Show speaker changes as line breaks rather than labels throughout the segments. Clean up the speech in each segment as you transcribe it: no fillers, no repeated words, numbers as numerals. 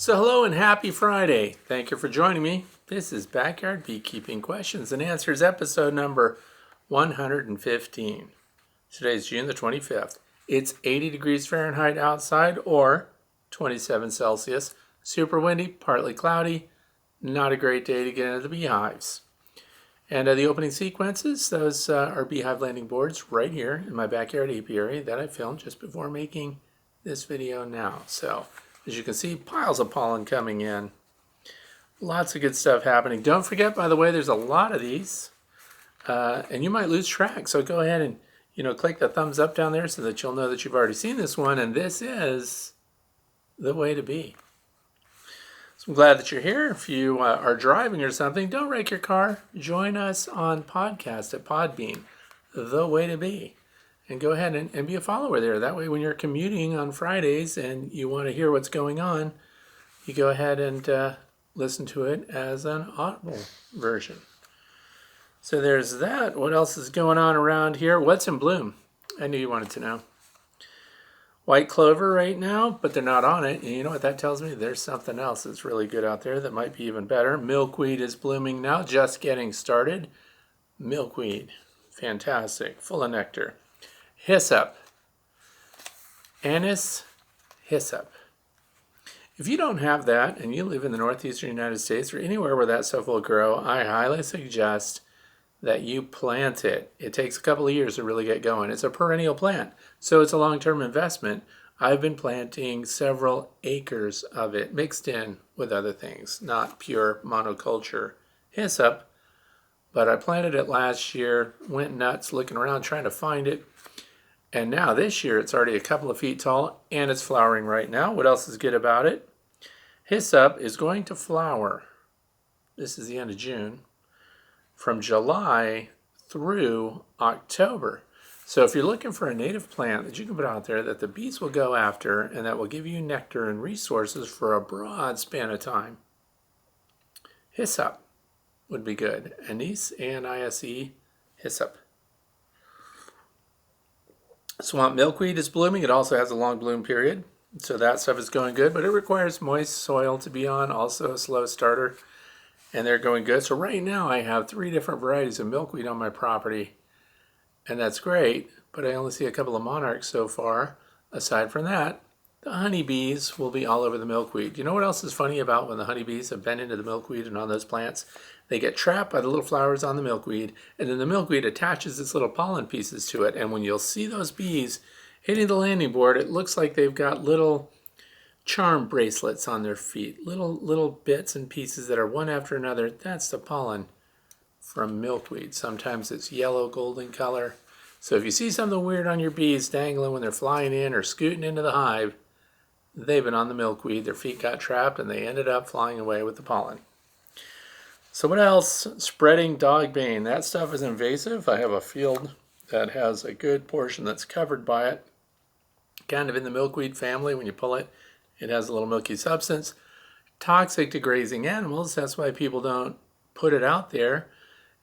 So hello and happy Friday. Thank you for joining me. This is Backyard Beekeeping Questions and Answers episode number 115. Today's June the 25th. It's 80 degrees Fahrenheit outside or 27 Celsius. Super windy, partly cloudy. Not a great day to get into the beehives. And the opening sequences, those are beehive landing boards right here in my backyard apiary that I filmed just before making this video now. So as you can see, piles of pollen coming in. Lots of good stuff happening. Don't forget, by the way, there's a lot of these. And you might lose track. So go ahead and, click the thumbs up down there so that you'll know that you've already seen this one. And this is the way to be. So I'm glad that you're here. If you are driving or something, don't wreck your car. Join us on podcast at Podbean, the way to be. And go ahead and be a follower there. That way when you're commuting on Fridays and you want to hear what's going on, you go ahead and listen to it as an audible version. So there's that. What else is going on around here? What's in bloom? I knew you wanted to know. White clover right now, but they're not on it. And you know what that tells me? There's something else that's really good out there that might be even better. Milkweed is blooming now, just getting started. Milkweed, fantastic, full of nectar. Hyssop, anise hyssop. If you don't have that and you live in the northeastern United States or anywhere where that stuff will grow, I highly suggest that you plant it. It takes a couple of years to really get going. It's a perennial plant, so it's a long-term investment. I've been planting several acres of it mixed in with other things, not pure monoculture hyssop, but I planted it last year, went nuts looking around trying to find it. And now this year it's already a couple of feet tall and it's flowering right now. What else is good about it? Hyssop is going to flower. This is the end of June. From July through October. So if you're looking for a native plant that you can put out there that the bees will go after and that will give you nectar and resources for a broad span of time, hyssop would be good. Anise, A-N-I-S-E, hyssop. Swamp milkweed is blooming. It also has a long bloom period, so that stuff is going good, but it requires moist soil to be on, also a slow starter, and they're going good. So right now I have 3 different varieties of milkweed on my property, and that's great, but I only see a couple of monarchs so far. Aside from that, the honeybees will be all over the milkweed. You know what else is funny about when the honeybees have been into the milkweed and on those plants? They get trapped by the little flowers on the milkweed, and then the milkweed attaches its little pollen pieces to it. And when you'll see those bees hitting the landing board, it looks like they've got little charm bracelets on their feet, little bits and pieces that are one after another. That's the pollen from milkweed. Sometimes it's yellow, golden color. So if you see something weird on your bees dangling when they're flying in or scooting into the hive, they've been on the milkweed. Their feet got trapped and they ended up flying away with the pollen. So what else? Spreading dogbane. That stuff is invasive. I have a field that has a good portion that's covered by it. Kind of in the milkweed family. When you pull it, it has a little milky substance. Toxic to grazing animals. That's why people don't put it out there.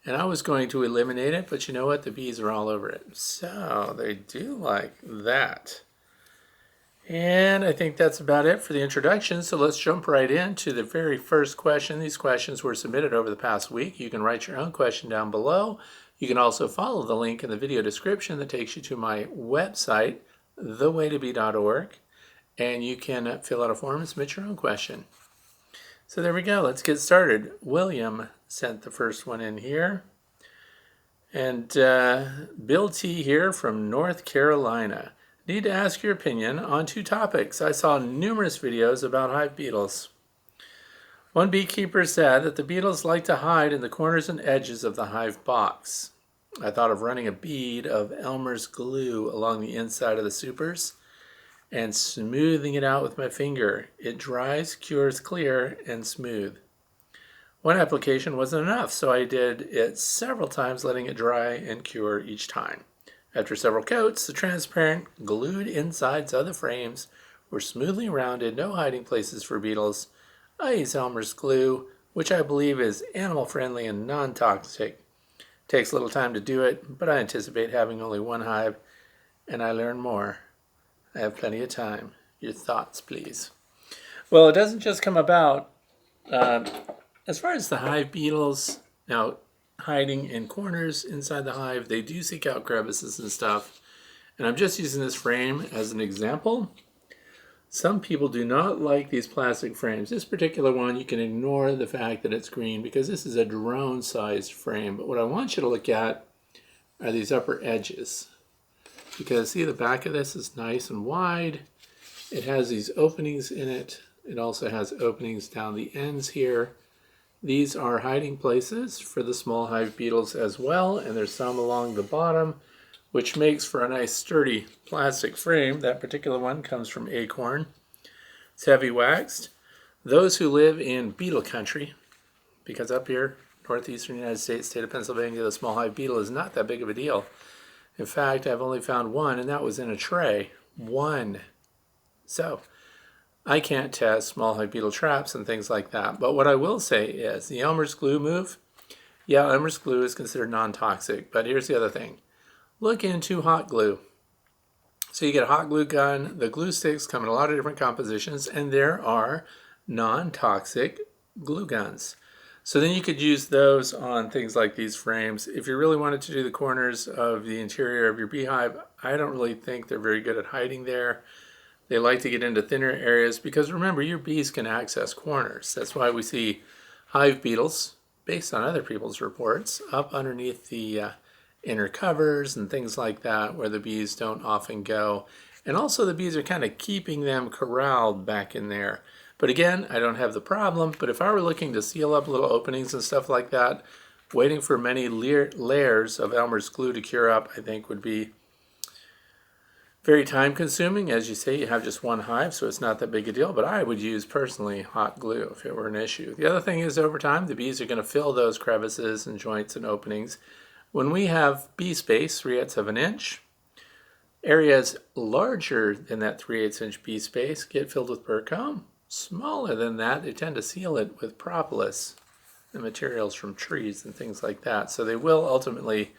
And I was going to eliminate it, but you know what? The bees are all over it. So they do like that. And I think that's about it for the introduction. So let's jump right into the very first question. These questions were submitted over the past week. You can write your own question down below. You can also follow the link in the video description that takes you to my website, thewaytobee.org. And you can fill out a form and submit your own question. So there we go. Let's get started. William sent the first one in here. And Bill T. here from North Carolina. Need to ask your opinion on 2 topics. I saw numerous videos about hive beetles. One beekeeper said that the beetles like to hide in the corners and edges of the hive box. I thought of running a bead of Elmer's glue along the inside of the supers and smoothing it out with my finger. It dries, cures clear, and smooth. One application wasn't enough, so I did it several times, letting it dry and cure each time. After several coats, the transparent, glued insides of the frames were smoothly rounded, no hiding places for beetles. I use Elmer's glue, which I believe is animal-friendly and non-toxic. Takes a little time to do it, but I anticipate having only 1 hive, and I learn more. I have plenty of time. Your thoughts, please. Well, it doesn't just come about. Uh, as far as the hive beetles, now hiding in corners inside the hive, they do seek out crevices and stuff. And I'm just using this frame as an example. Some people do not like these plastic frames. This particular one, you can ignore the fact that it's green because this is a drone-sized frame. But what I want you to look at are these upper edges. Because see, the back of this is nice and wide. It has these openings in it. It also has openings down the ends here. These are hiding places for the small hive beetles as well, and there's some along the bottom, which makes for a nice sturdy plastic frame. That particular one comes from Acorn. It's heavy waxed. Those who live in beetle country, because up here, northeastern United States, state of Pennsylvania, the small hive beetle is not that big of a deal. In fact, I've only found one, and that was in a tray. One. So, I can't test small hive beetle traps and things like that. But what I will say is the Elmer's glue move, yeah, Elmer's glue is considered non-toxic. But here's the other thing. Look into hot glue. So you get a hot glue gun. The glue sticks come in a lot of different compositions, and there are non-toxic glue guns. So then you could use those on things like these frames. If you really wanted to do the corners of the interior of your beehive, I don't really think they're very good at hiding there. They like to get into thinner areas because remember, your bees can access corners. That's why we see hive beetles, based on other people's reports, up underneath the inner covers and things like that where the bees don't often go. And also the bees are kind of keeping them corralled back in there. But again, I don't have the problem, but if I were looking to seal up little openings and stuff like that, waiting for many layers of Elmer's glue to cure up, I think would be very time consuming. As you say, you have just one hive, so it's not that big a deal, but I would use personally hot glue if it were an issue. The other thing is over time, the bees are going to fill those crevices and joints and openings. When we have bee space, 3/8 of an inch, areas larger than that 3/8 inch bee space get filled with burr comb. Smaller than that, they tend to seal it with propolis, the materials from trees and things like that. So they will ultimately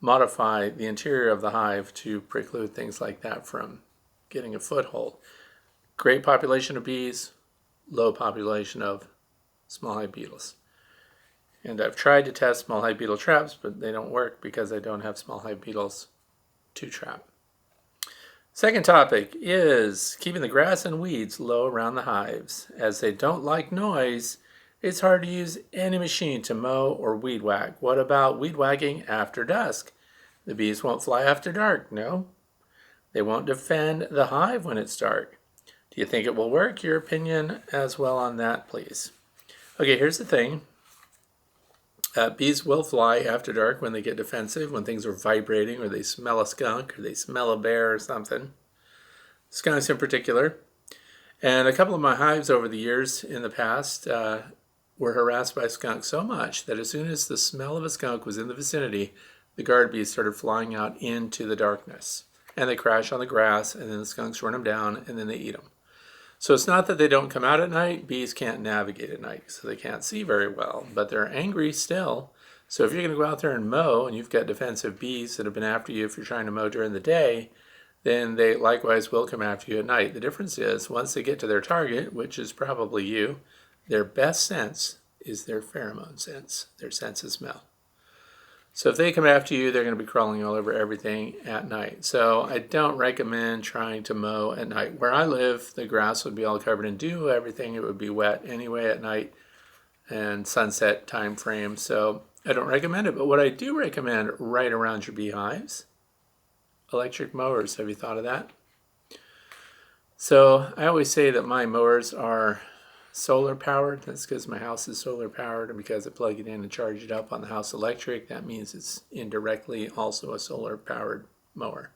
modify the interior of the hive to preclude things like that from getting a foothold. Great population of bees, low population of small hive beetles. And I've tried to test small hive beetle traps, but they don't work because I don't have small hive beetles to trap. Second topic is keeping the grass and weeds low around the hives. As they don't like noise, it's hard to use any machine to mow or weed whack. What about weed whacking after dusk? The bees won't fly after dark, no. They won't defend the hive when it's dark. Do you think it will work? Your opinion as well on that, please. Okay, here's the thing. Bees will fly after dark when they get defensive, when things are vibrating, or they smell a skunk, or they smell a bear or something. Skunks in particular. And a couple of my hives over the years in the past were harassed by skunks so much that as soon as the smell of a skunk was in the vicinity, the guard bees started flying out into the darkness. And they crash on the grass, and then the skunks run them down, and then they eat them. So it's not that they don't come out at night. Bees can't navigate at night, so they can't see very well. But they're angry still. So if you're going to go out there and mow, and you've got defensive bees that have been after you if you're trying to mow during the day, then they likewise will come after you at night. The difference is, once they get to their target, which is probably you, their best sense is their pheromone sense, their sense of smell. So if they come after you, they're going to be crawling all over everything at night. So I don't recommend trying to mow at night. Where I live, the grass would be all covered in dew, everything, it would be wet anyway at night and sunset time frame. So I don't recommend it. But what I do recommend right around your beehives, electric mowers. Have you thought of that? So I always say that my mowers are solar powered. That's because my house is solar powered, and because I plug it in and charge it up on the house electric, that means it's indirectly also a solar powered mower.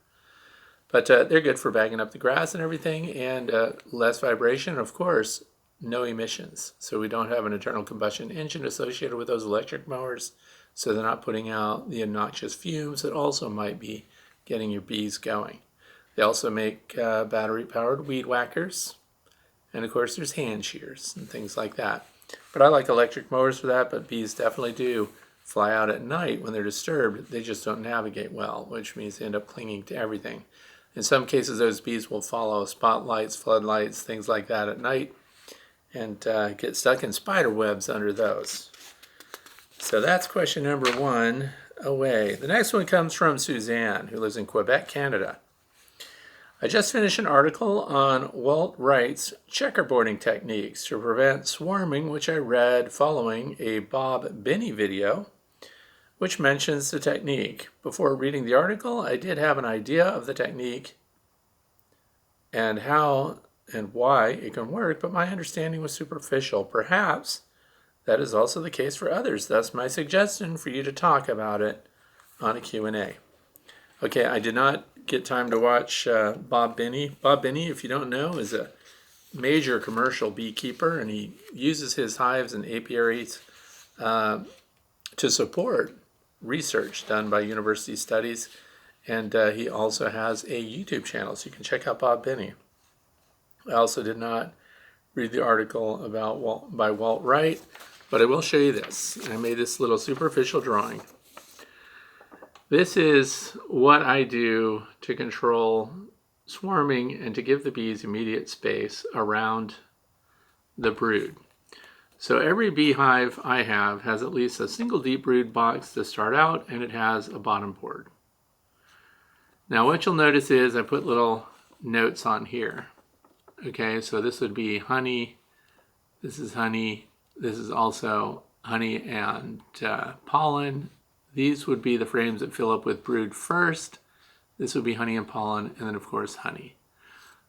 But they're good for bagging up the grass and everything, and less vibration, of course, no emissions. So we don't have an internal combustion engine associated with those electric mowers, so they're not putting out the obnoxious fumes that also might be getting your bees going. They also make battery powered weed whackers. And of course there's hand shears and things like that. But I like electric mowers for that, but bees definitely do fly out at night when they're disturbed. They just don't navigate well, which means they end up clinging to everything. In some cases, those bees will follow spotlights, floodlights, things like that at night. and get stuck in spider webs under those. So that's question number 1 away. The next one comes from Suzanne, who lives in Quebec, Canada. I just finished an article on Walt Wright's checkerboarding techniques to prevent swarming, which I read following a Bob Binney video, which mentions the technique. Before reading the article, I did have an idea of the technique and how and why it can work, but my understanding was superficial. Perhaps that is also the case for others. That's my suggestion for you to talk about it on a Q&A. Okay, I did not get time to watch Bob Binney. Bob Binney, if you don't know, is a major commercial beekeeper, and he uses his hives and apiaries to support research done by university studies. And he also has a YouTube channel, so you can check out Bob Binney. I also did not read the article about by Walt Wright, but I will show you this. I made this little superficial drawing. This is what I do to control swarming and to give the bees immediate space around the brood. So every beehive I have has at least a single deep brood box to start out, and it has a bottom board. Now what you'll notice is I put little notes on here. Okay, so this would be honey, this is honey, this is also honey and pollen. These would be the frames that fill up with brood first. This would be honey and pollen, and then of course honey.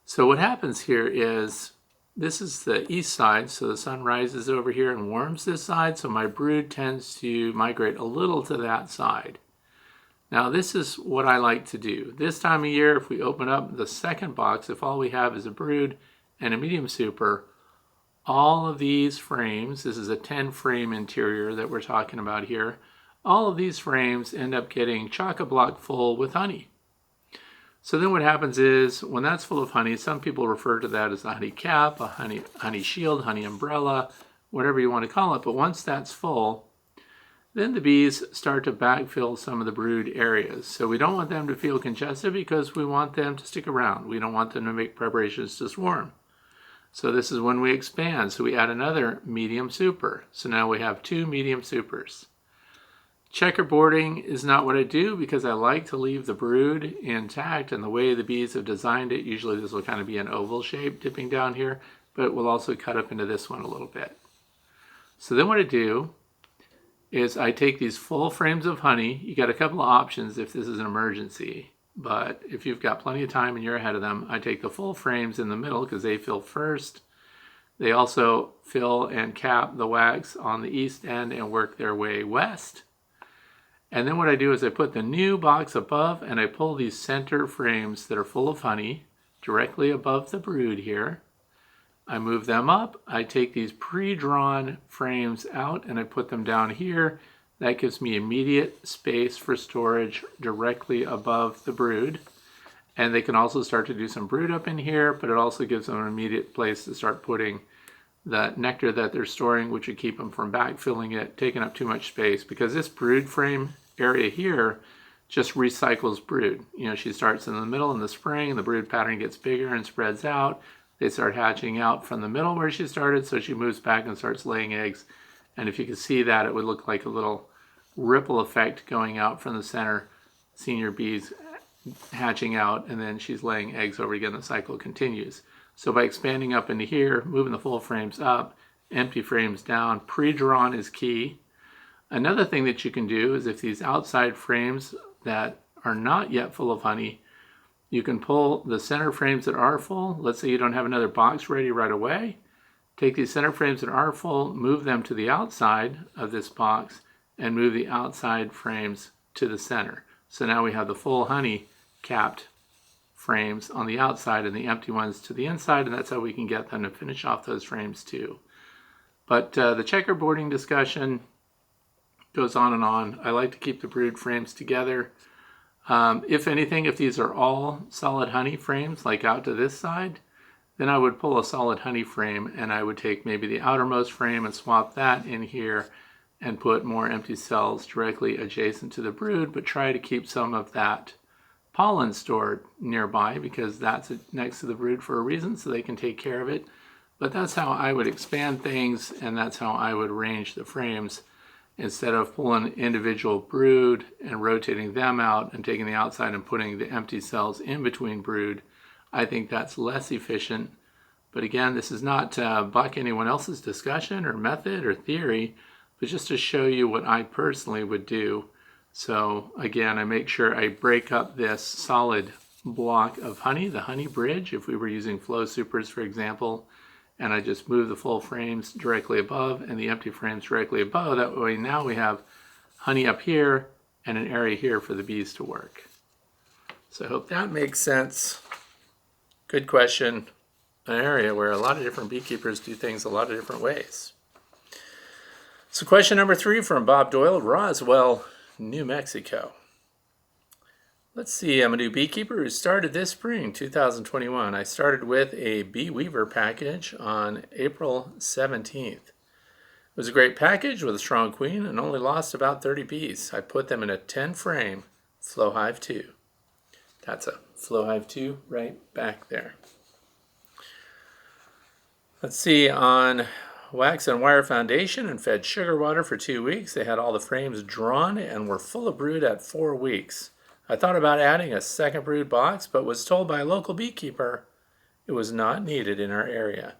So what happens here is, this is the east side, so the sun rises over here and warms this side, so my brood tends to migrate a little to that side. Now this is what I like to do. This time of year, if we open up the second box, if all we have is a brood and a medium super, all of these frames, this is a 10 frame interior that we're talking about here, all of these frames end up getting chock-a-block full with honey. So then what happens is, when that's full of honey, some people refer to that as a honey cap, a honey shield, honey umbrella, whatever you want to call it, but once that's full, then the bees start to backfill some of the brood areas. So we don't want them to feel congested because we want them to stick around. We don't want them to make preparations to swarm. So this is when we expand. So we add another medium super. So now we have 2 medium supers. Checkerboarding is not what I do because I like to leave the brood intact, and the way the bees have designed it, usually this will kind of be an oval shape dipping down here, but it will also cut up into this one a little bit. So then what I do is I take these full frames of honey. You got a couple of options if this is an emergency, but if you've got plenty of time and you're ahead of them, I take the full frames in the middle because they fill first. They also fill and cap the wax on the east end and work their way west. And then what I do is I put the new box above, and I pull these center frames that are full of honey directly above the brood here. I move them up. I take these pre-drawn frames out and I put them down here. That gives me immediate space for storage directly above the brood. And they can also start to do some brood up in here, but it also gives them an immediate place to start putting the nectar that they're storing, which would keep them from backfilling it, taking up too much space, because this brood frame area here just recycles brood. You know, she starts in the middle in the spring, the brood pattern gets bigger and spreads out. They start hatching out from the middle where she started, so she moves back and starts laying eggs. And if you could see that, it would look like a little ripple effect going out from the center, senior bees hatching out, and then she's laying eggs over again. The cycle continues. So by expanding up into here, moving the full frames up, empty frames down, pre-drawn is key. Another thing that you can do is if these outside frames that are not yet full of honey, you can pull the center frames that are full. Let's say you don't have another box ready right away. Take these center frames that are full, move them to the outside of this box, and move the outside frames to the center. So now we have the full honey capped frames on the outside and the empty ones to the inside, and that's how we can get them to finish off those frames too. But the checkerboarding discussion goes on and on. I like to keep the brood frames together. If anything, if these are all solid honey frames, like out to this side, then I would pull a solid honey frame and I would take maybe the outermost frame and swap that in here and put more empty cells directly adjacent to the brood, but try to keep some of that pollen stored nearby because that's next to the brood for a reason, so they can take care of it. But that's how I would expand things, and that's how I would arrange the frames. Instead of pulling individual brood and rotating them out and taking the outside and putting the empty cells in between brood, I think that's less efficient. But again, this is not to buck anyone else's discussion or method or theory, but just to show you what I personally would do. So again, I make sure I break up this solid block of honey, the honey bridge, if we were using flow supers, for example, and I just move the full frames directly above and the empty frames directly above. That way now we have honey up here and an area here for the bees to work. So I hope that makes sense. Good question. An area where a lot of different beekeepers do things a lot of different ways. So question number 3 from Bob Doyle, Roswell, New Mexico. Let's see, I'm a new beekeeper who started this spring, 2021. I started with a Bee Weaver package on April 17th. It was a great package with a strong queen and only lost about 30 bees. I put them in a 10 frame Flow Hive 2. That's a Flow Hive 2 right back there. Let's see, on wax and wire foundation and fed sugar water for 2 weeks. They had all the frames drawn and were full of brood at 4 weeks. I thought about adding a second brood box, but was told by a local beekeeper it was not needed in our area.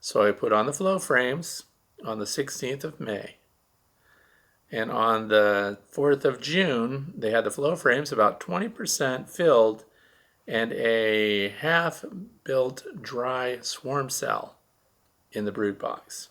So I put on the flow frames on the 16th of May. And on the 4th of June, they had the flow frames about 20% filled and a half-built dry swarm cell in the brood box.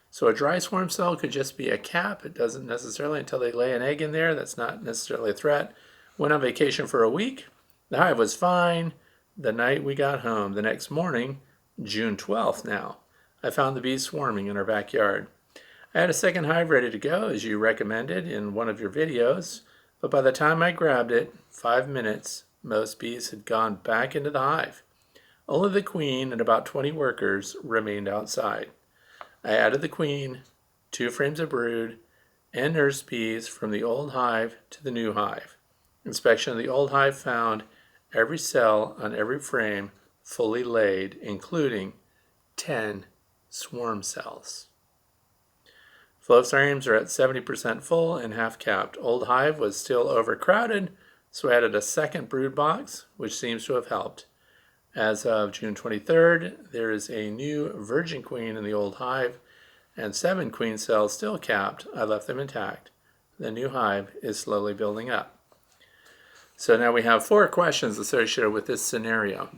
So a dry swarm cell could just be a cap. It doesn't necessarily, until they lay an egg in there, that's not necessarily a threat. Went on vacation for a week. The hive was fine. The night we got home, the next morning, June 12th now, I found the bees swarming in our backyard. I had a second hive ready to go, as you recommended in one of your videos, but by the time I grabbed it, 5 minutes, most bees had gone back into the hive. Only the queen and about 20 workers remained outside. I added the queen, 2 frames of brood, and nurse bees from the old hive to the new hive. Inspection of the old hive found every cell on every frame fully laid, including 10 swarm cells. Flow frames are at 70% full and half capped. Old hive was still overcrowded, so I added a second brood box, which seems to have helped. As of June 23rd, there is a new virgin queen in the old hive and 7 queen cells still capped. I left them intact. The new hive is slowly building up. So now we have 4 questions associated with this scenario.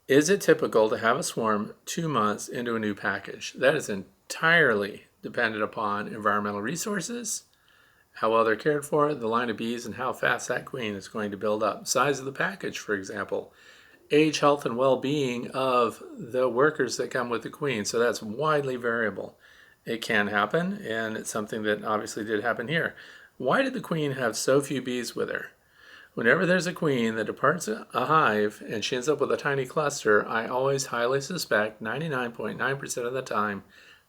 Is it typical to have a swarm 2 months into a new package? That is entirely dependent upon environmental resources, how well they're cared for, the line of bees, and how fast that queen is going to build up. Size of the package, for example. Age, health, and well-being of the workers that come with the queen. So that's widely variable. It can happen, and it's something that obviously did happen here. Why did the queen have so few bees with her? Whenever there's a queen that departs a hive and she ends up with a tiny cluster, I always highly suspect 99.9% of the time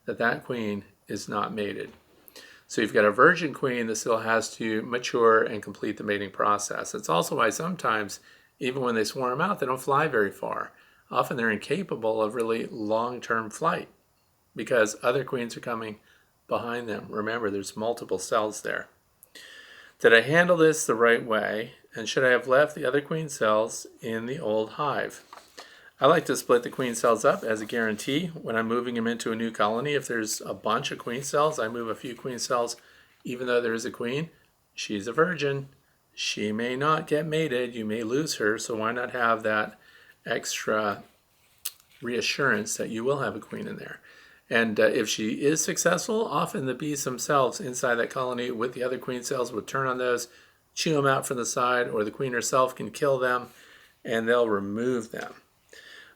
that that queen is not mated. So you've got a virgin queen that still has to mature and complete the mating process. It's also why sometimes, even when they swarm out, they don't fly very far. Often they're incapable of really long-term flight because other queens are coming behind them. Remember, there's multiple cells there. Did I handle this the right way, and should I have left the other queen cells in the old hive? I like to split the queen cells up as a guarantee when I'm moving them into a new colony. If there's a bunch of queen cells, I move a few queen cells even though there is a queen. She's a virgin. She may not get mated. You may lose her, so why not have that extra reassurance that you will have a queen in there? And if she is successful, often the bees themselves inside that colony with the other queen cells would turn on those, chew them out from the side, or the queen herself can kill them, and they'll remove them.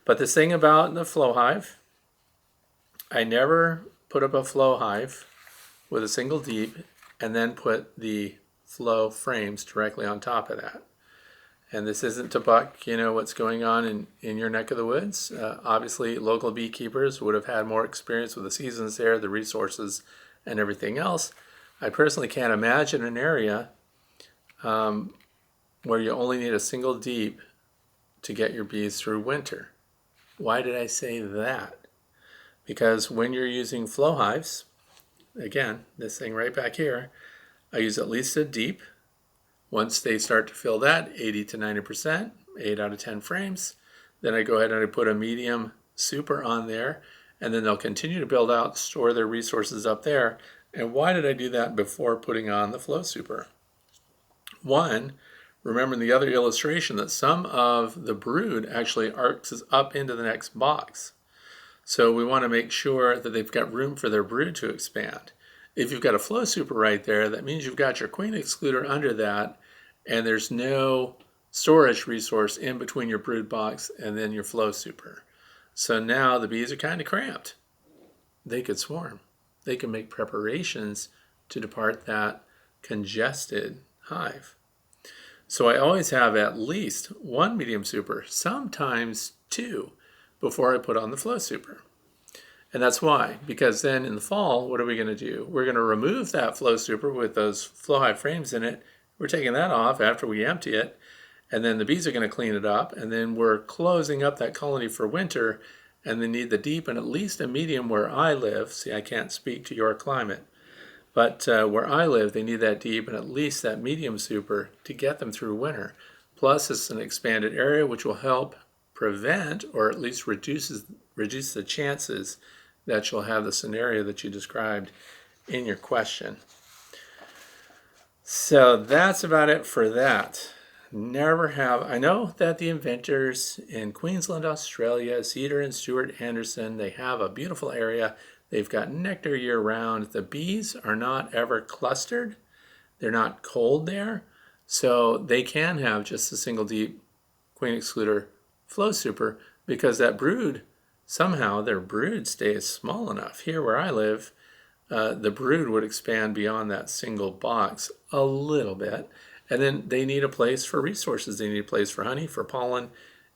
But this thing about the flow hive, I never put up a flow hive with a single deep and then put the flow frames directly on top of that. And this isn't to buck, what's going on in your neck of the woods. Obviously, local beekeepers would have had more experience with the seasons there, the resources, and everything else. I personally can't imagine an area where you only need a single deep to get your bees through winter. Why did I say that? Because when you're using flow hives, again, this thing right back here, I use at least a deep. Once they start to fill that, 80 to 90%, 8 out of 10 frames, then I go ahead and I put a medium super on there, and then they'll continue to build out, store their resources up there. And why did I do that before putting on the flow super? One, remember in the other illustration that some of the brood actually arcs up into the next box. So we want to make sure that they've got room for their brood to expand. If you've got a flow super right there, that means you've got your queen excluder under that, and there's no storage resource in between your brood box and then your flow super. So now the bees are kind of cramped. They could swarm. They can make preparations to depart that congested hive. So I always have at least one medium super, sometimes two, before I put on the flow super. And that's why, because then in the fall, what are we going to do? We're going to remove that flow super with those flow hive frames in it. We're taking that off after we empty it, and then the bees are going to clean it up, and then we're closing up that colony for winter, and they need the deep and at least a medium where I live. See, I can't speak to your climate, but where I live, they need that deep and at least that medium super to get them through winter. Plus, it's an expanded area, which will help prevent or at least reduce the chances that you'll have the scenario that you described in your question. So that's about it for that. I know that the inventors in Queensland, Australia, Cedar and Stuart Anderson, they have a beautiful area. They've got nectar year round. The bees are not ever clustered. They're not cold there. So they can have just a single deep queen excluder flow super because that brood, somehow their brood stays small enough. Here where I live, the brood would expand beyond that single box a little bit. And then they need a place for resources. They need a place for honey, for pollen,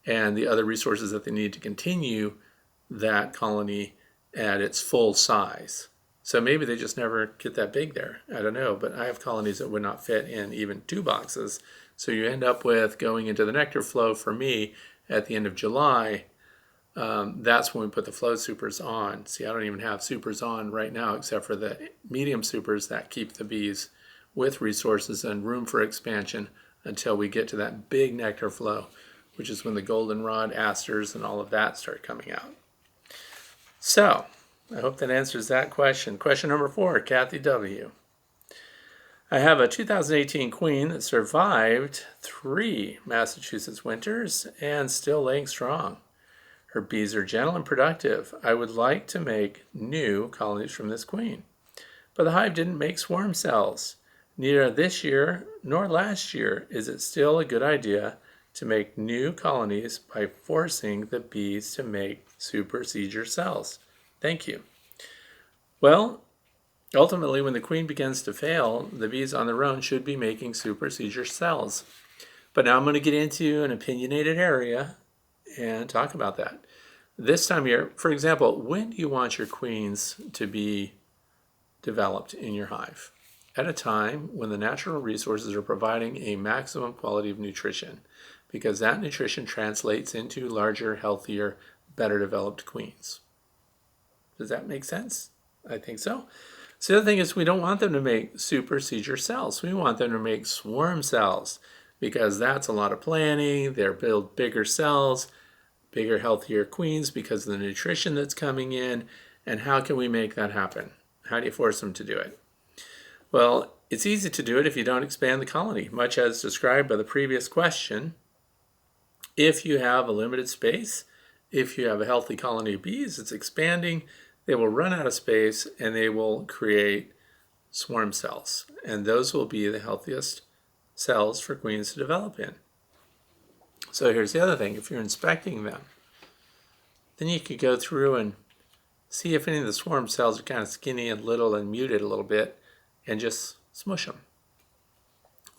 and the other resources that they need to continue that colony at its full size. So maybe they just never get that big there. I don't know, but I have colonies that would not fit in even 2 boxes. So you end up with going into the nectar flow for me at the end of July. That's when we put the flow supers on. See, I don't even have supers on right now except for the medium supers that keep the bees with resources and room for expansion until we get to that big nectar flow, which is when the goldenrod, asters, and all of that start coming out. So, I hope that answers that question. Question number 4, Kathy W. I have a 2018 queen that survived 3 Massachusetts winters and still laying strong. Her bees are gentle and productive. I would like to make new colonies from this queen. But the hive didn't make swarm cells. Neither this year nor last year is it still a good idea to make new colonies by forcing the bees to make super seizure cells. Thank you. Well, ultimately, when the queen begins to fail, the bees on their own should be making super seizure cells. But now I'm going to get into an opinionated area and talk about that. This time of year, for example, when do you want your queens to be developed in your hive? At a time when the natural resources are providing a maximum quality of nutrition, because that nutrition translates into larger, healthier, better developed queens. Does that make sense? I think so. So the other thing is we don't want them to make super seizure cells. We want them to make swarm cells because that's a lot of planning. They'll build bigger cells, bigger, healthier queens because of the nutrition that's coming in. And how can we make that happen? How do you force them to do it? Well, it's easy to do it if you don't expand the colony, much as described by the previous question. If you have a limited space, if you have a healthy colony of bees, it's expanding, they will run out of space and they will create swarm cells. And those will be the healthiest cells for queens to develop in. So here's the other thing. If you're inspecting them, then you could go through and see if any of the swarm cells are kind of skinny and little and muted a little bit and just smush them.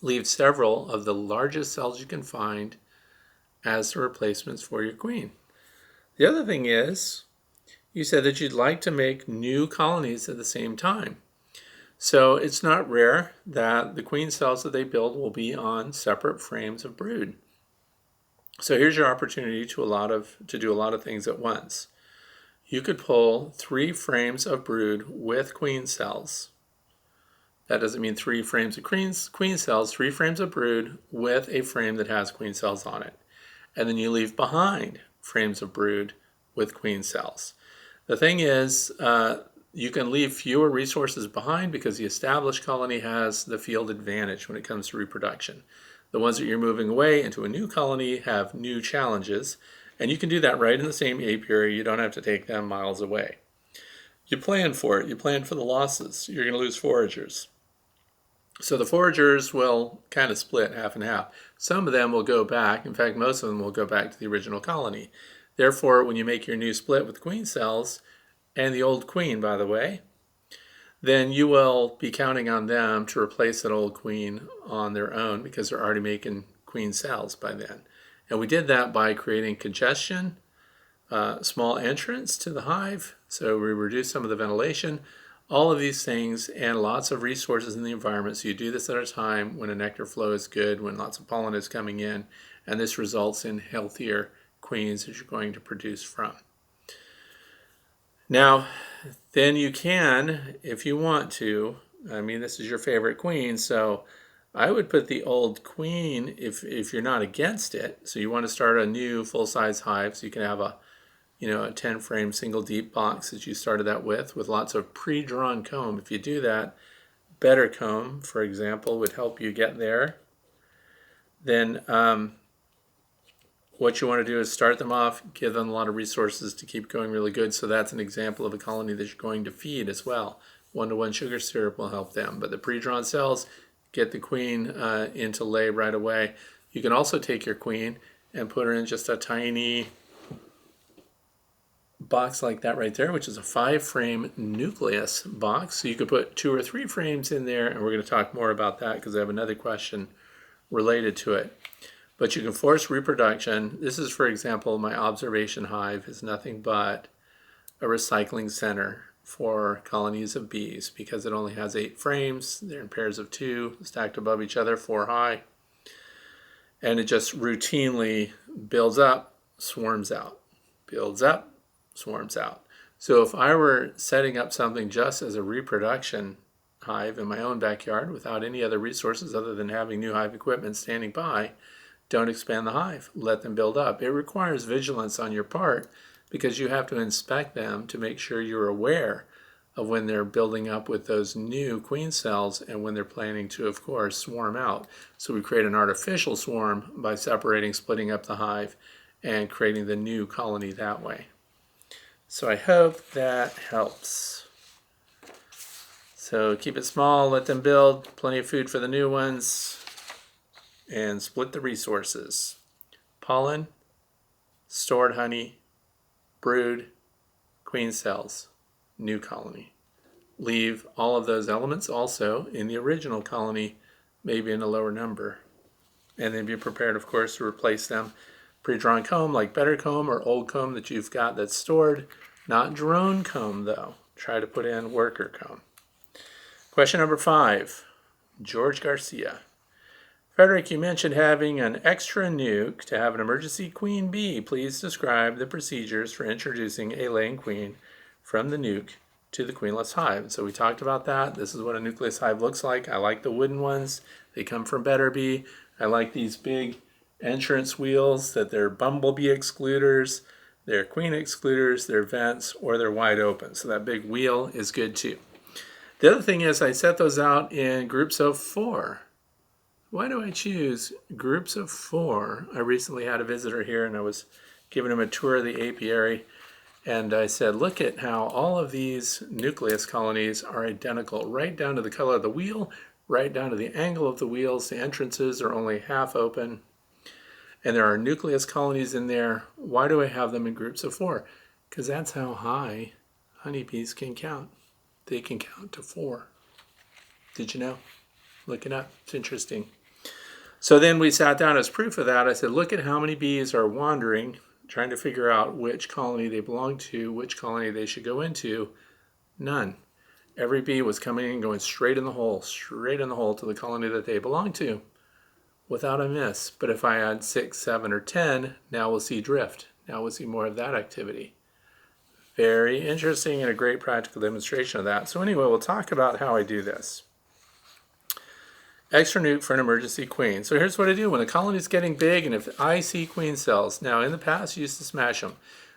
Leave several of the largest cells you can find as the replacements for your queen. The other thing is, you said that you'd like to make new colonies at the same time. So it's not rare that the queen cells that they build will be on separate frames of brood. So here's your opportunity to do a lot of things at once. You could pull 3 frames of brood with queen cells. That doesn't mean 3 frames of queen cells, 3 frames of brood with a frame that has queen cells on it. And then you leave behind frames of brood with queen cells. The thing is, you can leave fewer resources behind because the established colony has the field advantage when it comes to reproduction. The ones that you're moving away into a new colony have new challenges, and you can do that right in the same apiary. You don't have to take them miles away. You plan for it. You plan for the losses. You're going to lose foragers. So the foragers will kind of split half and half. Some of them will go back. In fact, most of them will go back to the original colony. Therefore, when you make your new split with queen cells, and the old queen, by the way, then you will be counting on them to replace that old queen on their own because they're already making queen cells by then. And we did that by creating congestion, small entrance to the hive, so we reduce some of the ventilation, all of these things, and lots of resources in the environment. So you do this at a time when a nectar flow is good, when lots of pollen is coming in, and this results in healthier queens that you're going to produce from. Now, then you can, if you want to, I mean, this is your favorite queen, so I would put the old queen if you're not against it. So you want to start a new full-size hive, so you can have a 10-frame single deep box that you started that with lots of pre-drawn comb. If you do that, better comb, for example, would help you get there. Then what you want to do is start them off, give them a lot of resources to keep going really good. So that's an example of a colony that you're going to feed as well. 1-to-1 sugar syrup will help them. But the pre-drawn cells, get the queen into lay right away. You can also take your queen and put her in just a tiny box like that right there, which is a 5-frame nucleus box. So you could put 2 or 3 frames in there, and we're going to talk more about that because I have another question related to it. But you can force reproduction. This is, for example, my observation hive is nothing but a recycling center for colonies of bees because it only has 8 frames. They're in pairs of 2 stacked above each other, 4 high. And it just routinely builds up, swarms out, builds up, swarms out. So if I were setting up something just as a reproduction hive in my own backyard without any other resources other than having new hive equipment standing by, don't expand the hive. Let them build up. It requires vigilance on your part because you have to inspect them to make sure you're aware of when they're building up with those new queen cells and when they're planning to, of course, swarm out. So we create an artificial swarm by separating, splitting up the hive, and creating the new colony that way. So I hope that helps. So keep it small, let them build, plenty of food for the new ones, and split the resources. Pollen, stored honey, brood, queen cells, new colony. Leave all of those elements also in the original colony, maybe in a lower number. And then be prepared, of course, to replace them. Pre-drawn comb like better comb or old comb that you've got that's stored. Not drone comb, though. Try to put in worker comb. Question number 5, George Garcia. Frederick, you mentioned having an extra nuke to have an emergency queen bee. Please describe the procedures for introducing a laying queen from the nuke to the queenless hive. So we talked about that. This is what a nucleus hive looks like. I like the wooden ones. They come from Better Bee. I like these big entrance wheels that they're bumblebee excluders, they're queen excluders, they're vents, or they're wide open. So that big wheel is good too. The other thing is I set those out in groups of 4. Why do I choose groups of 4? I recently had a visitor here and I was giving him a tour of the apiary, and I said, look at how all of these nucleus colonies are identical, right down to the color of the wheel, right down to the angle of the wheels. The entrances are only half open, and there are nucleus colonies in there. Why do I have them in groups of 4? Because that's how high honeybees can count. They can count to 4. Did you know? Look it up. It's interesting. So then we sat down as proof of that. I said, look at how many bees are wandering, trying to figure out which colony they belong to, which colony they should go into. None. Every bee was coming and going straight in the hole to the colony that they belong to. without a miss. But if I add 6, 7, or 10, now we'll see drift. Now we'll see more of that activity. Very interesting and a great practical demonstration of that. So anyway, we'll talk about how I do this. Extra nuke for an emergency queen. So here's what I do when the colony is getting big and if I see queen cells. Now in the past I used to smash them.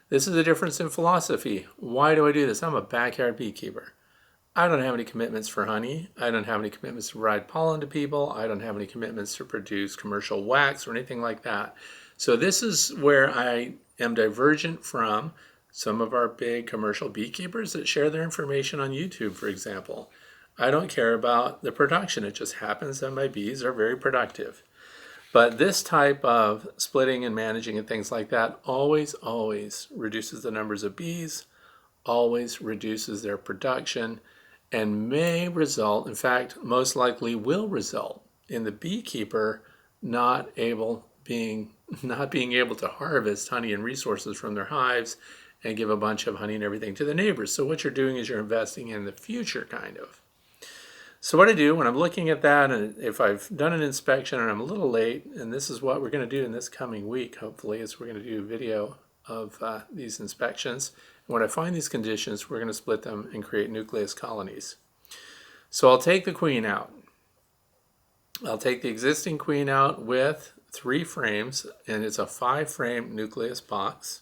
This is a difference in philosophy. Why do I do this? I'm a backyard beekeeper. I don't have any commitments for honey. I don't have any commitments to provide pollen to people. I don't have any commitments to produce commercial wax or anything like that. So this is where I am divergent from some of our big commercial beekeepers that share their information on YouTube, for example. I don't care about the production. It just happens that my bees are very productive. But this type of splitting and managing and things like that always reduces the numbers of bees, always reduces their production, and may result, in fact, most likely will result in the beekeeper not being able to harvest honey and resources from their hives and give a bunch of honey and everything to the neighbors. So what you're doing is you're investing in the future, kind of. So what I do when I'm looking at that, and if I've done an inspection and I'm a little late, and this is what we're going to do in this coming week, hopefully, is we're going to do a video of these inspections. And when I find these conditions, we're going to split them and create nucleus colonies. So I'll take the queen out. I'll take the existing queen out with 3 frames, and it's a 5-frame nucleus box.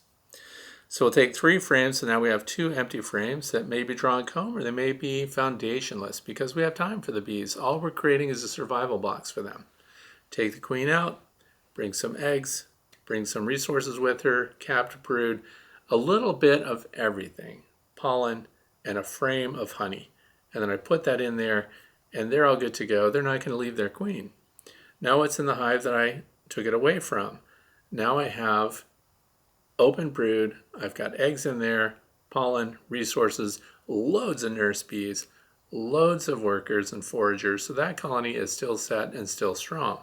So we'll take 3 frames, so now we have 2 empty frames that may be drawn comb or they may be foundationless because we have time for the bees. All we're creating is a survival box for them. Take the queen out, bring some eggs, bring some resources with her, capped brood, a little bit of everything, pollen, and a frame of honey. And then I put that in there, and they're all good to go. They're not going to leave their queen. Now it's in the hive that I took it away from. Now I have open brood, I've got eggs in there, pollen, resources, loads of nurse bees, loads of workers and foragers, so that colony is still set and still strong.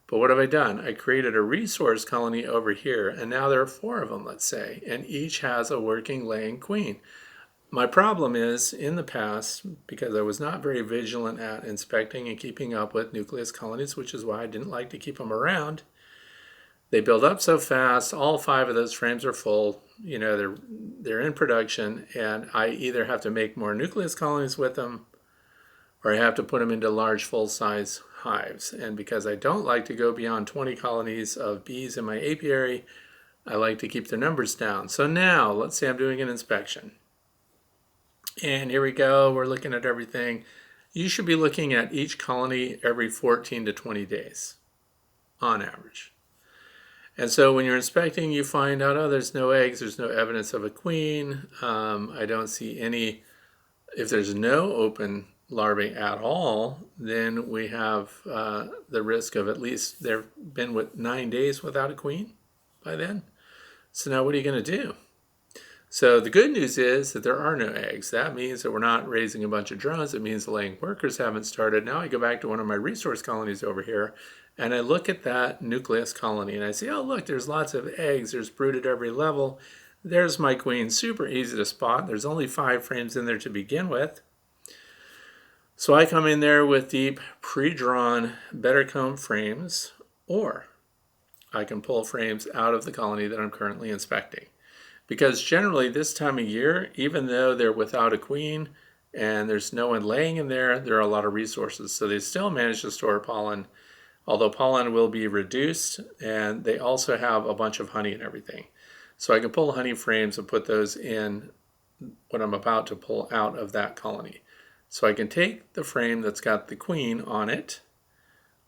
But what have I done? I created a resource colony over here, and now there are 4 of them, let's say, and each has a working laying queen. My problem is, in the past, because I was not very vigilant at inspecting and keeping up with nucleus colonies, which is why I didn't like to keep them around, they build up so fast, all 5 of those frames are full, you know, they're in production, and I either have to make more nucleus colonies with them, or I have to put them into large full-size hives. And because I don't like to go beyond 20 colonies of bees in my apiary, I like to keep their numbers down. So now, let's say I'm doing an inspection. And here we go, we're looking at everything. You should be looking at each colony every 14 to 20 days, on average. And so when you're inspecting, you find out, oh, there's no eggs, there's no evidence of a queen. I don't see any. If there's no open larvae at all, then we have the risk of at least they've been with 9 days without a queen by then. So now what are you going to do? So the good news is that there are no eggs. That means that we're not raising a bunch of drones. It means the laying workers haven't started. Now I go back to one of my resource colonies over here, and I look at that nucleus colony, and I see, oh, look, there's lots of eggs. There's brood at every level. There's my queen. Super easy to spot. There's only 5 frames in there to begin with. So I come in there with deep, pre-drawn, better comb frames, or I can pull frames out of the colony that I'm currently inspecting. Because generally this time of year, even though they're without a queen and there's no one laying in there, there are a lot of resources. So they still manage to store pollen, although pollen will be reduced, and they also have a bunch of honey and everything. So I can pull honey frames and put those in what I'm about to pull out of that colony. So I can take the frame that's got the queen on it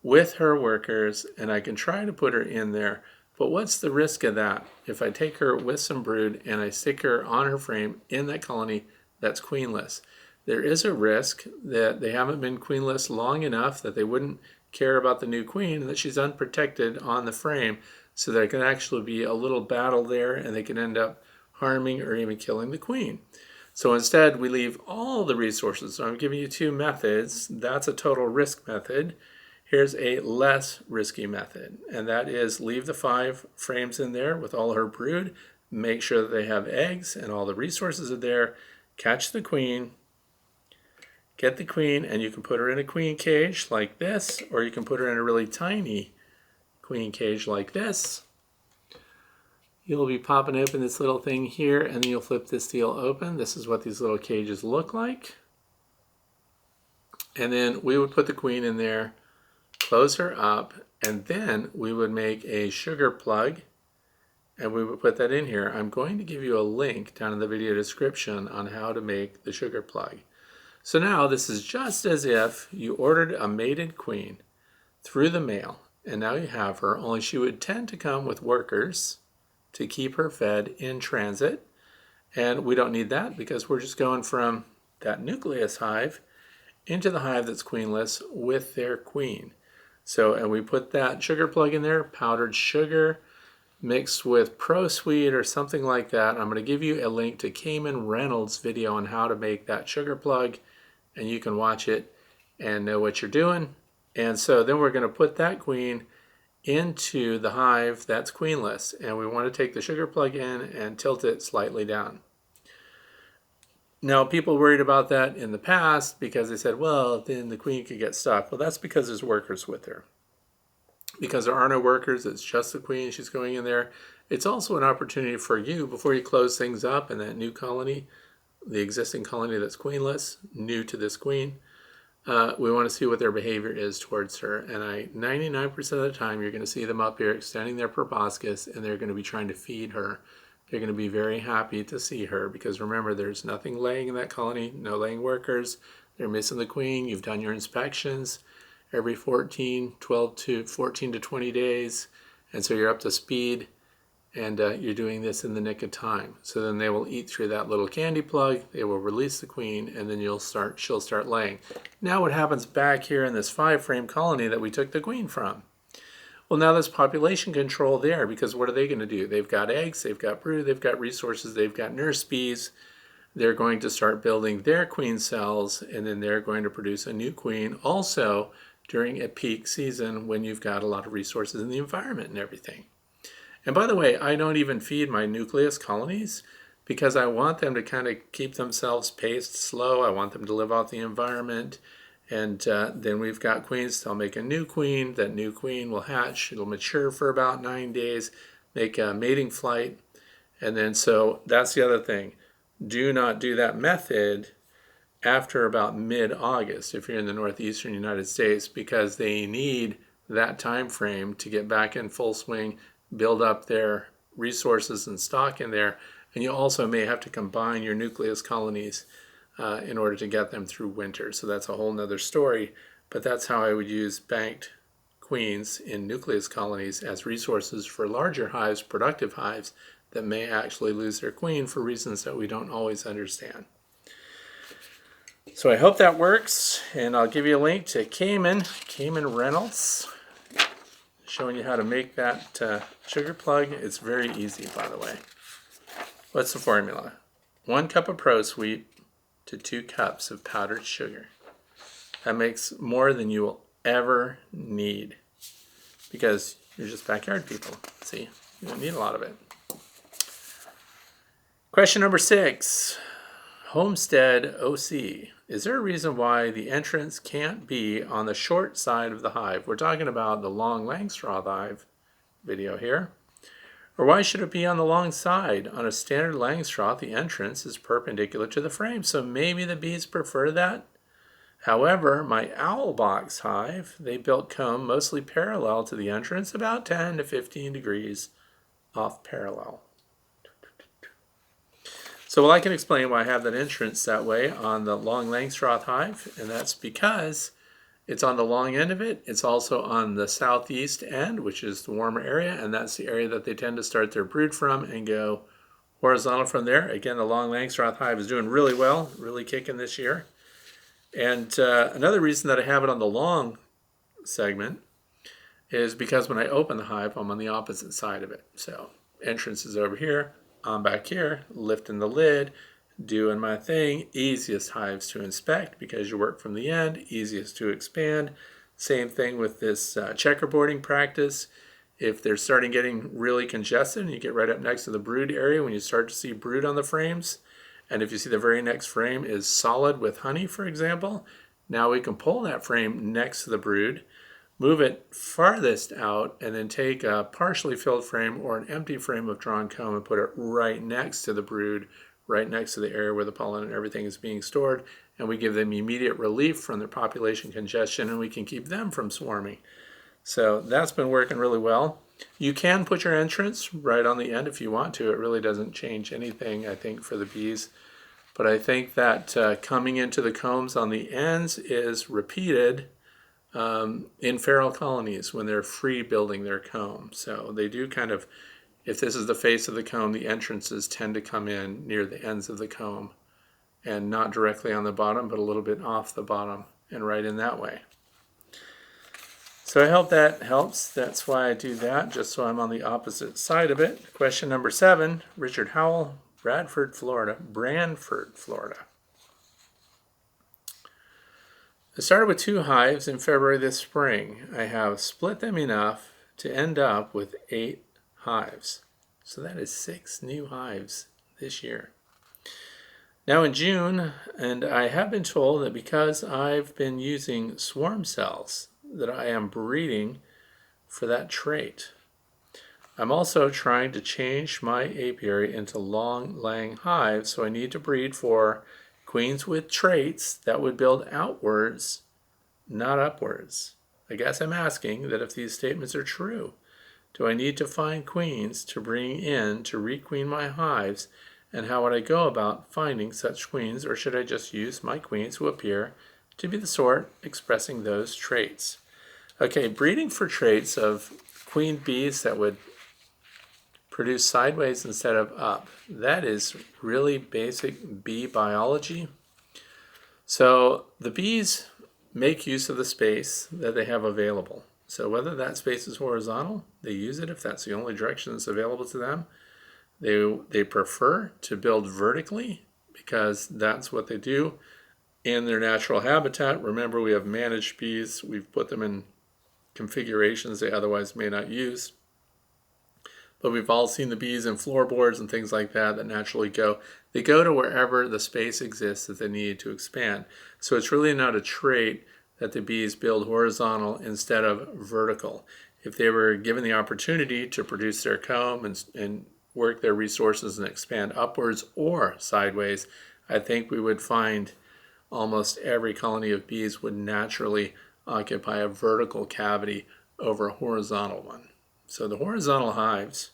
with her workers, and I can try to put her in there. But what's the risk of that? If I take her with some brood and I stick her on her frame in that colony that's queenless, there is a risk that they haven't been queenless long enough that they wouldn't care about the new queen and that she's unprotected on the frame, so there can actually be a little battle there and they can end up harming or even killing the queen. So instead we leave all the resources. So I'm giving you 2 methods. That's a total risk method. Here's a less risky method, and that is leave the 5 frames in there with all her brood, make sure that they have eggs and all the resources are there, catch the queen, get the queen, and you can put her in a queen cage like this, or you can put her in a really tiny queen cage like this. You'll be popping open this little thing here, and then you'll flip this deal open. This is what these little cages look like. And then we would put the queen in there, close her up, and then we would make a sugar plug, and we would put that in here. I'm going to give you a link down in the video description on how to make the sugar plug. So now this is just as if you ordered a mated queen through the mail, and now you have her, only she would tend to come with workers to keep her fed in transit. And we don't need that because we're just going from that nucleus hive into the hive that's queenless with their queen. So, and we put that sugar plug in there, powdered sugar mixed with ProSweet or something like that. I'm going to give you a link to Cayman Reynolds' video on how to make that sugar plug, and you can watch it and know what you're doing. And so then we're going to put that queen into the hive that's queenless, and we want to take the sugar plug in and tilt it slightly down. Now, people worried about that in the past because they said, well, then the queen could get stuck. Well, that's because there's workers with her. Because there are no workers, it's just the queen, she's going in there. It's also an opportunity for you, before you close things up in that new colony, the existing colony that's queenless, new to this queen, we want to see what their behavior is towards her. And 99% of the time, you're going to see them up here extending their proboscis, and they're going to be trying to feed her. They're going to be very happy to see her because remember, there's nothing laying in that colony, no laying workers. They're missing the queen. You've done your inspections every 14 to 20 days. And so you're up to speed, and you're doing this in the nick of time. So then they will eat through that little candy plug, they will release the queen, and then she'll start laying. Now what happens back here in this 5-frame colony that we took the queen from? Well, now there's population control there, because what are they going to do? They've got eggs, they've got brood, they've got resources, they've got nurse bees. They're going to start building their queen cells, and then they're going to produce a new queen also during a peak season when you've got a lot of resources in the environment and everything. And by the way, I don't even feed my nucleus colonies because I want them to kind of keep themselves paced slow. I want them to live off the environment. And then we've got queens. They'll make a new queen. That new queen will hatch. It'll mature for about 9 days, make a mating flight. And then so that's the other thing. Do not do that method after about mid-August if you're in the northeastern United States, because they need that time frame to get back in full swing, build up their resources and stock in there. And you also may have to combine your nucleus colonies in order to get them through winter. So that's a whole nother story, but that's how I would use banked queens in nucleus colonies as resources for larger hives, productive hives, that may actually lose their queen for reasons that we don't always understand. So I hope that works, and I'll give you a link to Cayman Reynolds, showing you how to make that sugar plug. It's very easy, by the way. What's the formula? 1 cup of ProSweet to 2 cups of powdered sugar. That makes more than you will ever need because you're just backyard people. See, you don't need a lot of it. Question number 6, Homestead OC. Is there a reason why the entrance can't be on the short side of the hive? We're talking about the long Langstroth hive video here. Or why should it be on the long side? On a standard Langstroth, the entrance is perpendicular to the frame, so maybe the bees prefer that. However, my owl box hive, they built comb mostly parallel to the entrance, about 10 to 15 degrees off parallel. So well, I can explain why I have that entrance that way on the long Langstroth hive, and that's because it's on the long end of it. It's also on the southeast end, which is the warmer area, and that's the area that they tend to start their brood from and go horizontal from there. Again, the long Langstroth hive is doing really well, really kicking this year. And another reason that I have it on the long segment is because when I open the hive, I'm on the opposite side of it. So entrance is over here. I'm back here, lifting the lid, doing my thing. Easiest hives to inspect because you work from the end, easiest to expand. Same thing with this checkerboarding practice. If they're starting getting really congested and you get right up next to the brood area when you start to see brood on the frames, and if you see the very next frame is solid with honey, for example, now we can pull that frame next to the brood. move it farthest out, and then take a partially filled frame or an empty frame of drawn comb and put it right next to the brood, right next to the area where the pollen and everything is being stored, and we give them immediate relief from their population congestion, and we can keep them from swarming. So that's been working really well. You can put your entrance right on the end if you want to. It really doesn't change anything, I think, for the bees. But I think that coming into the combs on the ends is repeated in feral colonies when they're free building their comb. So they do kind of, if this is the face of the comb, the entrances tend to come in near the ends of the comb and not directly on the bottom, but a little bit off the bottom and right in that way. So I hope that helps. That's why I do that, just so I'm on the opposite side of it. Question number 7, Richard Howell, Branford, Florida. I started with 2 hives in February this spring. I have split them enough to end up with 8 hives. So that is 6 new hives this year. Now in June, and I have been told that because I've been using swarm cells, that I am breeding for that trait. I'm also trying to change my apiary into long-laying hives, so I need to breed for queens with traits that would build outwards, not upwards. I guess I'm asking that if these statements are true, do I need to find queens to bring in to requeen my hives, and how would I go about finding such queens, or should I just use my queens who appear to be the sort expressing those traits? Okay, breeding for traits of queen bees that would produce sideways instead of up. That is really basic bee biology. So the bees make use of the space that they have available. So whether that space is horizontal, they use it if that's the only direction that's available to them. They prefer to build vertically because that's what they do in their natural habitat. Remember, we have managed bees. We've put them in configurations they otherwise may not use. But we've all seen the bees in floorboards and things like that naturally go. They go to wherever the space exists that they need to expand. So it's really not a trait that the bees build horizontal instead of vertical. If they were given the opportunity to produce their comb and work their resources and expand upwards or sideways, I think we would find almost every colony of bees would naturally occupy a vertical cavity over a horizontal one. So the horizontal hives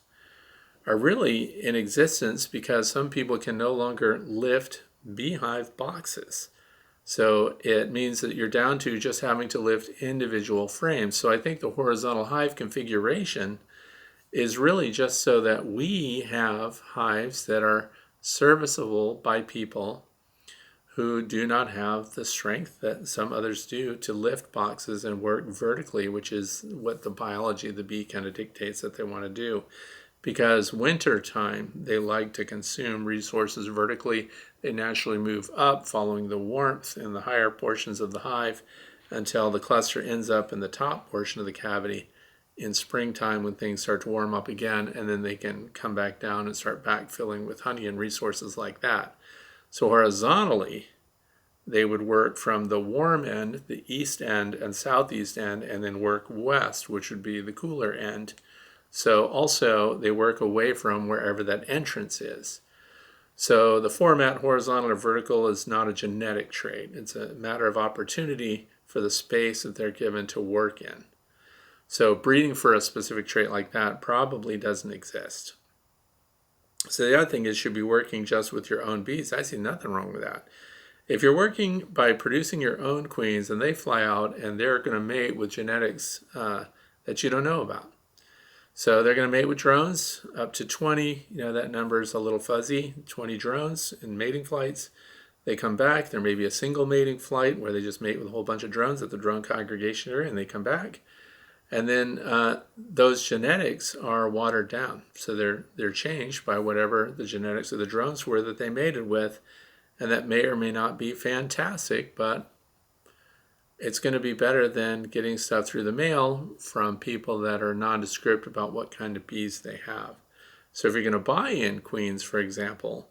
are really in existence because some people can no longer lift beehive boxes. So it means that you're down to just having to lift individual frames. So I think the horizontal hive configuration is really just so that we have hives that are serviceable by people who do not have the strength that some others do to lift boxes and work vertically, which is what the biology of the bee kind of dictates that they want to do. Because winter time, they like to consume resources vertically. They naturally move up following the warmth in the higher portions of the hive until the cluster ends up in the top portion of the cavity in springtime when things start to warm up again, and then they can come back down and start backfilling with honey and resources like that. So horizontally, they would work from the warm end, the east end and southeast end, and then work west, which would be the cooler end. So also they work away from wherever that entrance is. So the format horizontal or vertical is not a genetic trait. It's a matter of opportunity for the space that they're given to work in. So breeding for a specific trait like that probably doesn't exist. So the other thing is, you should be working just with your own bees. I see nothing wrong with that. If you're working by producing your own queens and they fly out and they're going to mate with genetics that you don't know about. So they're going to mate with drones up to 20. You know, that number is a little fuzzy, 20 drones in mating flights. They come back. There may be a single mating flight where they just mate with a whole bunch of drones at the drone congregation area and they come back. And then those genetics are watered down. So they're changed by whatever the genetics of the drones were that they mated with. And that may or may not be fantastic, but it's going to be better than getting stuff through the mail from people that are nondescript about what kind of bees they have. So if you're going to buy in queens, for example,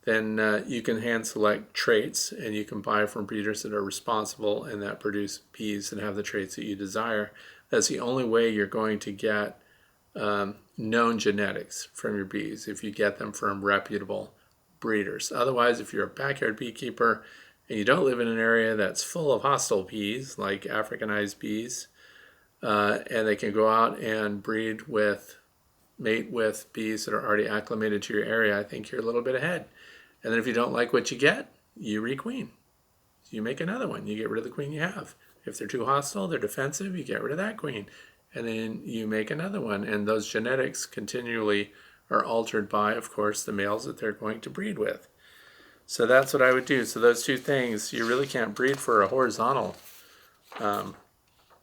then you can hand select traits, and you can buy from breeders that are responsible and that produce bees that have the traits that you desire. That's the only way you're going to get known genetics from your bees, if you get them from reputable breeders. Otherwise, if you're a backyard beekeeper and you don't live in an area that's full of hostile bees, like Africanized bees, and they can go out and mate with bees that are already acclimated to your area, I think you're a little bit ahead. And then if you don't like what you get, you requeen. You make another one. You get rid of the queen you have. If they're too hostile, they're defensive, you get rid of that queen. And then you make another one. And those genetics continually are altered by, of course, the males that they're going to breed with. So that's what I would do. So those two things, you really can't breed for a horizontal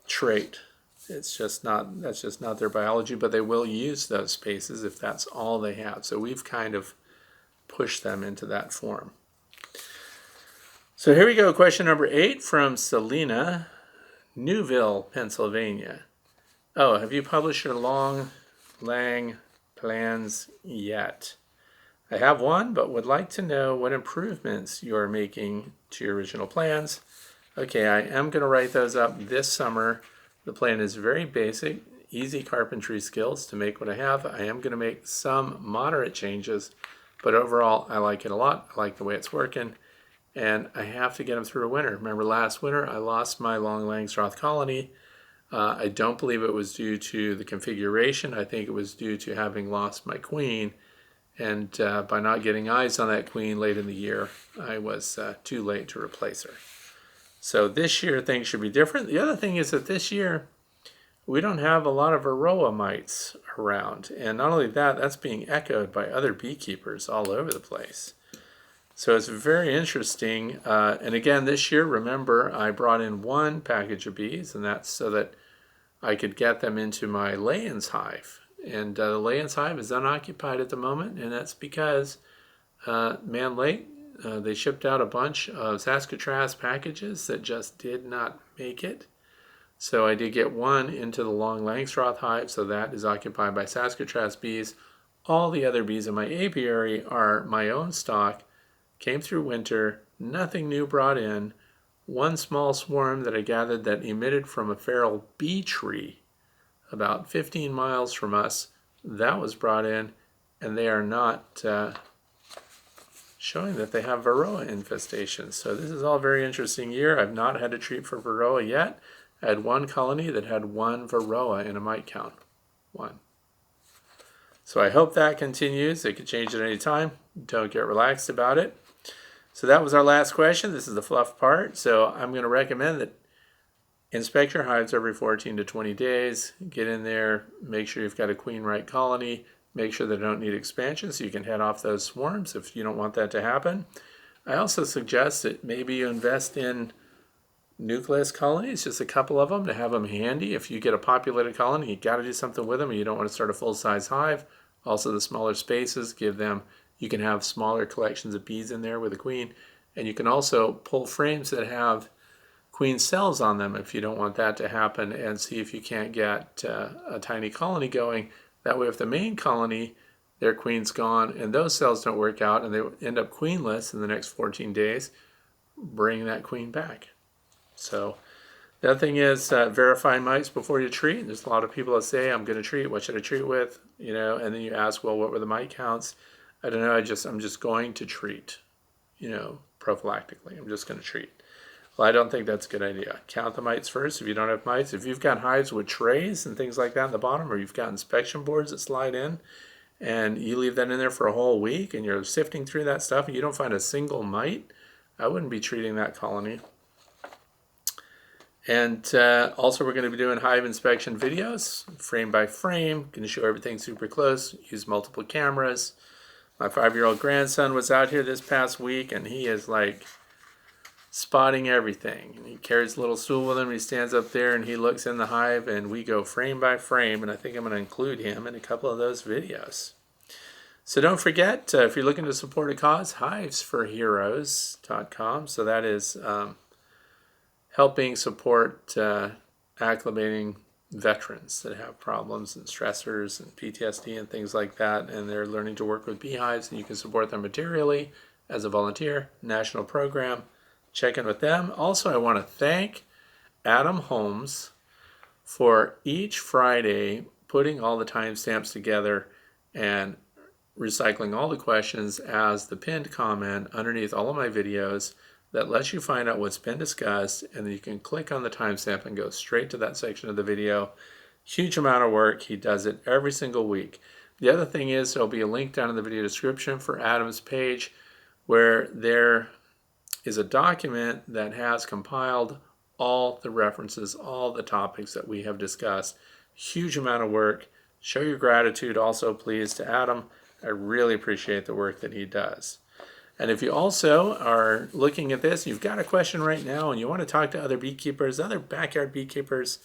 trait. That's just not their biology, but they will use those spaces if that's all they have. So we've kind of pushed them into that form. So here we go, question number 8 from Selena, Newville, Pennsylvania. Oh, have you published your long-lang plans yet? I have one, but would like to know what improvements you are making to your original plans. Okay, I am going to write those up this summer. The plan is very basic, easy carpentry skills to make what I have. I am going to make some moderate changes, but overall I like it a lot. I like the way it's working, and I have to get them through a winter. Remember last winter I lost my long Langstroth colony. I don't believe it was due to the configuration. I think it was due to having lost my queen, and by not getting eyes on that queen late in the year, I was too late to replace her. So this year things should be different. The other thing is that this year we don't have a lot of varroa mites around. And not only that, that's being echoed by other beekeepers all over the place. So it's very interesting. And again, this year, remember, I brought in one package of bees, and that's so that I could get them into my Layens hive. And the Layens hive is unoccupied at the moment, and that's because Mann Lake, they shipped out a bunch of Saskatraz packages that just did not make it. So I did get one into the long Langstroth hive, so that is occupied by Saskatraz bees. All the other bees in my apiary are my own stock, came through winter, nothing new brought in. One small swarm that I gathered that emitted from a feral bee tree about 15 miles from us, that was brought in, and they are not showing that they have varroa infestation. So this is all very interesting year. I've not had to treat for varroa yet. I had one colony that had one varroa in a mite count. One. So I hope that continues. It could change at any time. Don't get relaxed about it. So that was our last question. This is the fluff part. So I'm going to recommend that inspect your hives every 14 to 20 days. Get in there, make sure you've got a queen right colony. Make sure they don't need expansion so you can head off those swarms if you don't want that to happen. I also suggest that maybe you invest in nucleus colonies, just a couple of them to have them handy. If you get a populated colony, you got to do something with them and you don't want to start a full-size hive. Also the smaller spaces give them, you can have smaller collections of bees in there with a queen. And you can also pull frames that have queen cells on them if you don't want that to happen, and see if you can't get a tiny colony going. That way if the main colony, their queen's gone and those cells don't work out and they end up queenless in the next 14 days, bring that queen back. So the other thing is verify mites before you treat. There's a lot of people that say, I'm going to treat, what should I treat with? You know, and then you ask, well, what were the mite counts? I don't know, I'm just going to treat, you know, prophylactically. I'm just going to treat. Well, I don't think that's a good idea. Count the mites first if you don't have mites. If you've got hives with trays and things like that in the bottom, or you've got inspection boards that slide in, and you leave that in there for a whole week and you're sifting through that stuff and you don't find a single mite, I wouldn't be treating that colony. And also we're going to be doing hive inspection videos, frame by frame. Going to show everything super close, use multiple cameras. My 5-year-old grandson was out here this past week and he is like spotting everything. And he carries a little stool with him. He stands up there and he looks in the hive and we go frame by frame, and I think I'm going to include him in a couple of those videos. So don't forget, if you're looking to support a cause, hivesforheroes.com. So that is helping support acclimating veterans that have problems and stressors and PTSD and things like that, and they're learning to work with beehives, and you can support them materially as a volunteer, national program. Check in with them. Also, I want to thank Adam Holmes for each Friday putting all the timestamps together and recycling all the questions as the pinned comment underneath all of my videos that lets you find out what's been discussed, and then you can click on the timestamp and go straight to that section of the video. Huge amount of work. He does it every single week. The other thing is there'll be a link down in the video description for Adam's page where there is a document that has compiled all the references, all the topics that we have discussed. Huge amount of work. Show your gratitude also, please, to Adam. I really appreciate the work that he does. And if you also are looking at this, you've got a question right now and you want to talk to other beekeepers, other backyard beekeepers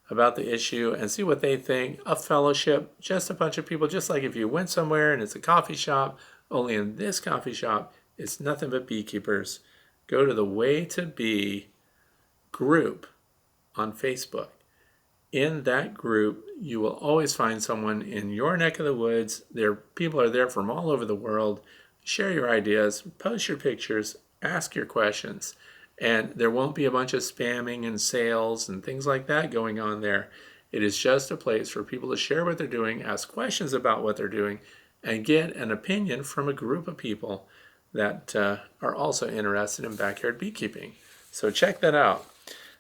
about the issue and see what they think. A fellowship, just a bunch of people, just like if you went somewhere and it's a coffee shop, only in this coffee shop, it's nothing but beekeepers. Go to the Way to Bee group on Facebook. In that group, you will always find someone in your neck of the woods. People are there from all over the world. Share your ideas, post your pictures, ask your questions, and there won't be a bunch of spamming and sales and things like that going on there. It is just a place for people to share what they're doing, ask questions about what they're doing, and get an opinion from a group of people that are also interested in backyard beekeeping. So check that out.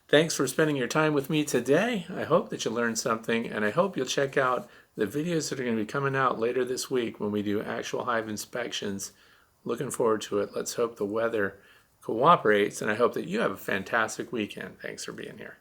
Thanks for spending your time with me today. I hope that you learned something, and I hope you'll check out the videos that are going to be coming out later this week when we do actual hive inspections. Looking forward to it. Let's hope the weather cooperates, and I hope that you have a fantastic weekend. Thanks for being here.